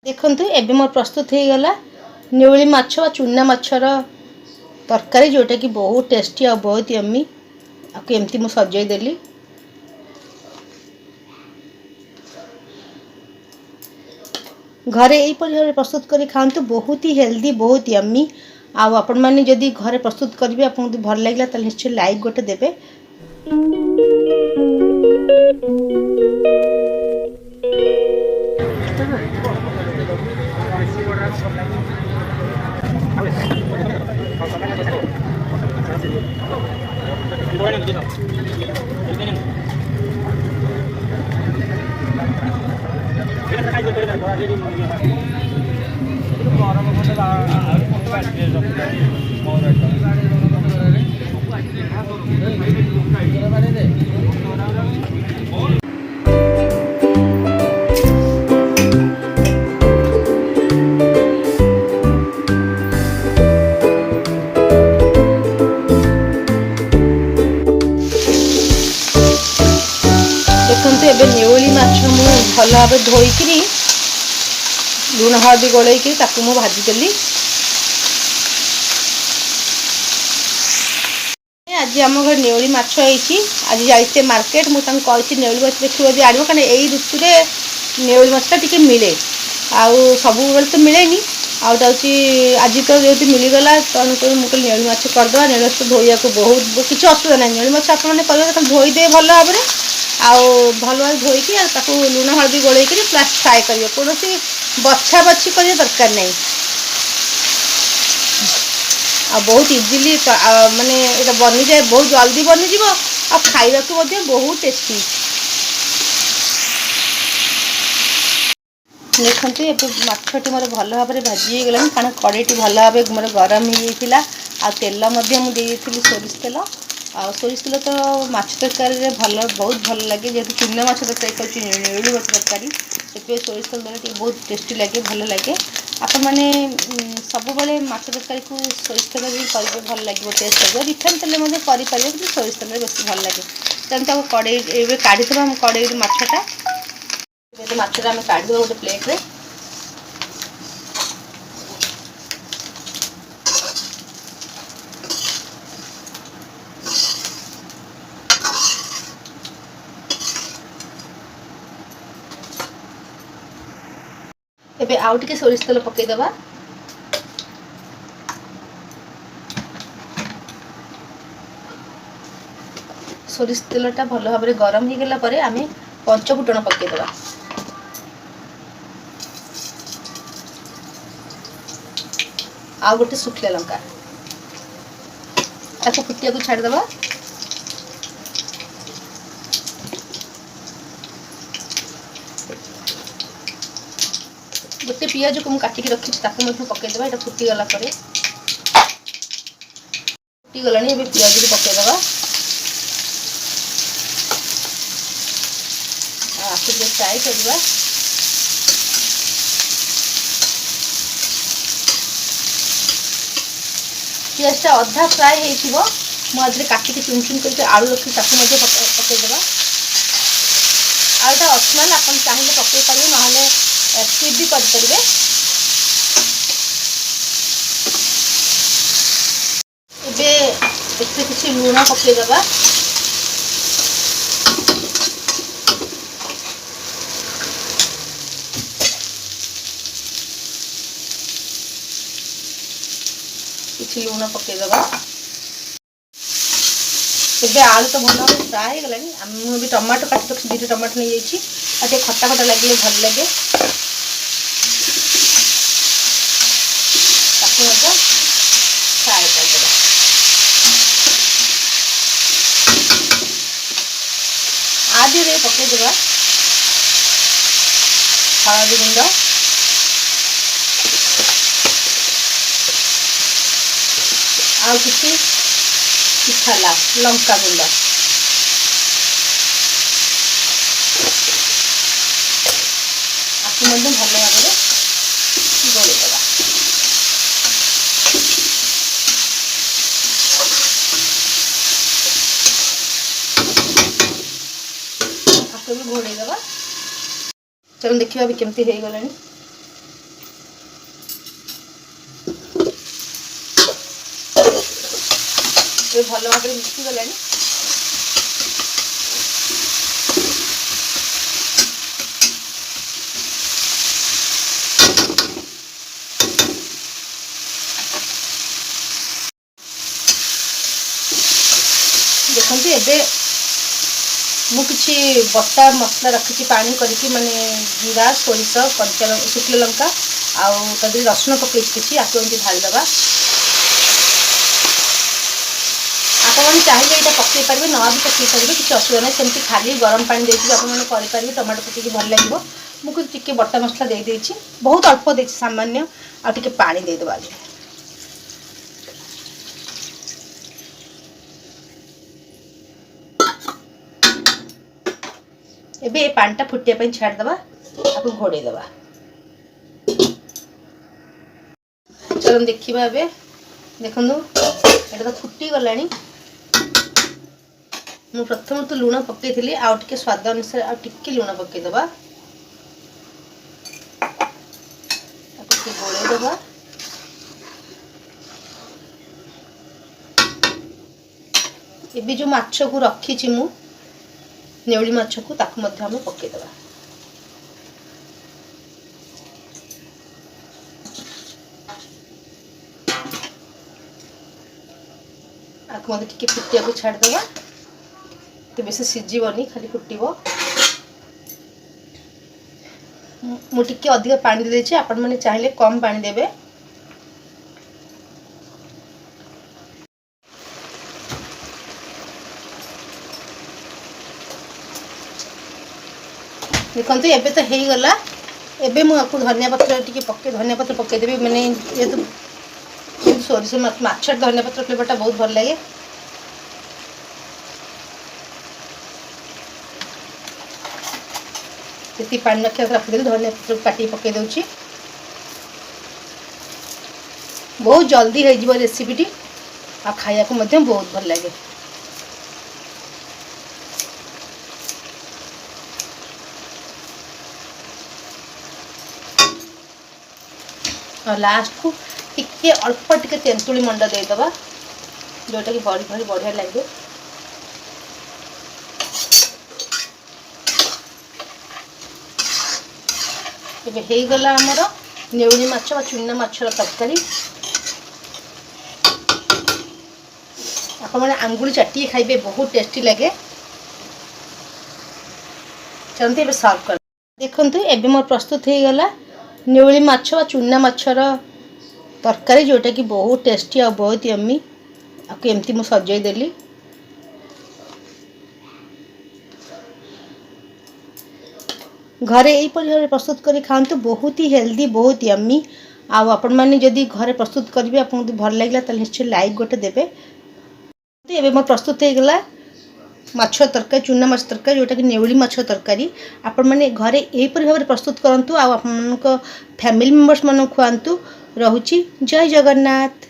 देखंतु एबे मोर प्रस्तुत हो गला नेउली माछ वा चुना माछर तरकारी जोटा कि बहुत टेस्टी और बहुत यम्मी आपको एमती मु सजाई देली। घरे यही भाव प्रस्तुत कर खातु बहुत ही हेल्दी बहुत यम्मी। आपण मैंने जदि घरे प्रस्तुत करेंगे आपको भल लगे तो निश्चय लाइक गोटे देवे। देखते एबे नेउली माछ मु भल भाव धोईकरी लुण हळदी गोलैकी ताकू मु भाजीदेली। आज आम घर नेउली माछ होती आज जाइए मार्केट मुझे कही नेउली माछ देखिए यदि आण कारण यही ऋतु नेउली माछटा टी मिले आउ सब तो मिलेनी आउटा आज तो जो मिलगला तेणुक मुझे नेउली माछ करदे नेउली माछ धोया को बहुत किसी असुविधा ना नेउली माछ आप धोईदे भल भाव में आउ भल भाव धोईकी लुण हळदी गोलैक प्लस फ्राए करेंगे कौन बछा बछी कर दरकार नहीं आ बहुत इजिली माने ये बनी जाए बहुत जल्दी बनीज आ खाइबा को बहुत टेस्टी। देखते ये माछटी मोर भल भाव में भाजी गला कारण कड़ईटी भल भाव मोर गरम हो जाता आ तेल मुझे सोरिष तेल आ सोरिष तेल तो माछ तरकारी भल बहुत भल लगे जेहतु चुना माछ तरकारी खाऊँ नेउली माछ तरकारी से सोरिष तेल देने बहुत टेस्टी लगे भल लगे। आपण मैंने सब माछ तरकारी को सोरिष तेल भी करेंगे भल लगे टेस्ट लगे रिफाइन तेल करेंगे कि सोरिष तेल बेस भल लगे तेनाली कड़ई काढ़ीदेवा कड़ई माछटा माछटा आम काढ़ीदेवा गोटे प्लेट्रे एबे आउ टिके सोरिष तेल पकईदेवा सोरिष तेलटा भल भाव में गरम हो गला पर आम पंचफुटण पकईदेवा आउ गोटे सुखिला लंका ताको फुटिया को छाड़देवा गोटे पियाज को काटिक रखी पकईदेवा ये फुटीगला फुटीगला पियाज को पकईदेवा आपको फ्राए करवा पियाजटा अधा फ्राए मुझे काटिक चुन चुन कर आलू रखी पकईदेवा आलूटा ऑप्शनल आप चाहिए पकई पारे ना स्किप भी करें। एबे किसी लुण पकईदेवा किसी लुण पकईदेवा एबे आलू तो भल भाव फ्राए गला मुझे टमाटो काट रखी दुटा टमाटो नहीं जाइए खटा खटा लगे भल लगे फ्राए करदेवा आदि पकईदेवा हलदी गुंड आ किसी पिठाला लंका गुंड आपको भल भाव में गोलैदेवा आपको भी घोड़ेदेवा चलो देखिए अभी केमती हो गलानी। ये भल भाव मिसी गला। देखते एबे मु किछि बटा मसला रखी पानी करके माने जीरा सोरिष कंचा शुक्ल लंका आउ तदरी रसुण पकई किसी आपको एमती ढालीदे। आपने चाहिए यहाँ पकई पारे ना भी पकई पारे किसी असुविधा ना सेमती खाली गरम पानी देती आपरे टमाटो पकई भल लगे। मुझे टी बटा मसला दे बहुत अल्प दे सामान्य आगे पानी देदेबा। एबे ये पानी फुटिया छाड़देवा आपको घोड़ेदेवा। चलो देखा देखु ये तो फुटी गला। मु प्रथम तो लुण पकई आउ टे स्वाद अनुसार आउ टे लुण पकईदेवा गोलेदेवा। एबे जो माछ को रखी मु नेउली माछ को ताकू मध्य हमें पकईदेवा। आपको मत टिके फुटिया को छाड़देवा तो बेस सीझीबनी खाली फुटब। मुझे अधिक पानी दे आपण मैंने चाहिए कम पानी देवे। देखो एबे तो हो गला। एबे मुझे धनिया पत्र टी पके धनिया पत्र पकईदेवी मैंने ये तो सोरिष माछ धनिया पत्र फ्लेवरटा बहुत भल लगे। ये पानी रखा रखीदेवी धनिया पत्र काटी पकई दूची। बहुत जल्दी हो रेसिपीटी आ खाया को मध्य बहुत भल लगे। और लास्ट को टिके अल्प टिके तेंतुली मंडा देदेबा जोटा कि बड़ी भारी बढ़िया लगे। एबे हो गला आमर नेउली माछ चुना माछर तरकारी। आपने आंगुली चाटी खाइबे बहुत टेस्टी लगे। चलते एबे सर्व कर देखंतु। एबे मोर प्रस्तुत हो गला नेउली माछ चुना माछर तरकारी जोटा कि बहुत टेस्टी और बहुत यम्मी। आपको एमती मु सजाई देली। घरे यही भाव प्रस्तुत कर खातु बहुत ही हेल्दी बहुत यम्मी। आपण मैंने जदि घरे प्रस्तुत करेंगे आपको भल लगे तो निश्चय लाइक गोटे देवे। ये मोर प्रस्तुत हो गला माछ तरकारी चुना माछ तरकारी जोटा कि नेउली माछ तरकारी। आपण मैंने घरे यही भाव प्रस्तुत करूँ। आप फैमिली मेंबर्स मन खुआंतु। रहुची जय जगन्नाथ।